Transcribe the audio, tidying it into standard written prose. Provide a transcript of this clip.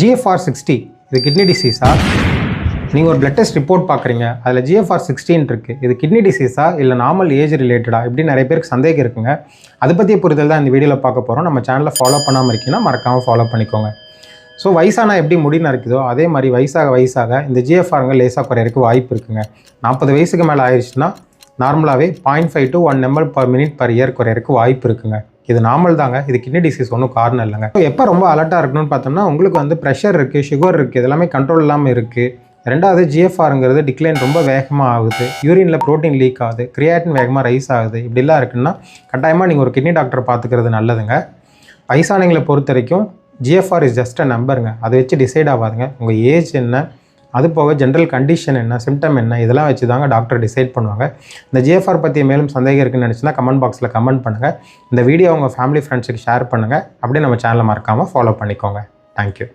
GFR60 இது kidney டிசீஸா? நீங்கள் ஒரு பிளட் டெஸ்ட் ரிப்போர்ட் பார்க்குறீங்க, அதில் GFR16 இருக்குது. இது கிட்னி டிசீஸா இல்லை நார்மல் ஏஜ் ரிலேட்டடா இப்படி நிறைய பேருக்கு சந்தேகம் இருக்குங்க. அதை பற்றிய புரிதல் தான் இந்த வீடியோவில் பார்க்க போகிறோம். நம்ம சேனலை ஃபாலோ பண்ணாமல் இருக்கீங்கன்னா மறக்காமல் ஃபாலோ பண்ணிக்கோங்க. ஸோ வயசானா எப்படி முடி நரைக்குதோ அதே மாதிரி வயசாக இந்த GFRங்க லேசாக குறையிறதுக்கு வாய்ப்பு இருக்குங்க. 40 வயசுக்கு மேலே ஆயிடுச்சுன்னா நார்மலாகவே 0.5 to 1 ml/minute/year குறையிறதுக்கு வாய்ப்பு இருக்குங்க. இது நார்மல் தாங்க. இது கிட்னி டிசீஸ் ஒன்றும் காரணம் இல்லைங்க. எப்போ ரொம்ப அலர்ட்டாக இருக்கணும்னு பார்த்தோம்னா, உங்களுக்கு வந்து ப்ரெஷர் இருக்குது, சுகர் இருக்குது, இதெல்லாமே கண்ட்ரோல் இல்லாமல் இருக்குது. ரெண்டாவது GFRங்கிறது டிக்ளைன் ரொம்ப வேகமாக ஆகுது, யூரினில் ப்ரோட்டீன் லீக் ஆகுது, கிரியாட்டின் வேகமாக ரைஸ் ஆகுது, இப்படிலாம் இருக்குன்னா கட்டாயமாக நீங்கள் ஒரு கிட்னி டாக்டரை பார்த்துக்கிறது நல்லதுங்க. வயசானவங்களை பொறுத்த வரைக்கும் GFR இஸ் ஜஸ்ட் அ நம்பருங்க. அதை வச்சு டிசைட் ஆகாதுங்க. உங்கள் ஏஜ் என்ன, அது போக ஜென்ரல் கண்டிஷன் என்ன, சிம்டம் என்ன, இதெல்லாம் வச்சு தாங்க டாக்டர் டிசைட் பண்ணுவாங்க. இந்த GFR பற்றி மேலும் சந்தேகம் இருக்குன்னு நினச்சின்னா கமெண்ட் பாக்ஸில் கமெண்ட் பண்ணுங்கள். இந்த வீடியோ உங்கள் ஃபேமிலி ஃப்ரெண்ட்ஸுக்கு ஷேர் பண்ணுங்கள். அப்படியே நம்ம சேனலை மறக்காமல் ஃபாலோ பண்ணிக்கோங்க. தேங்க்யூ.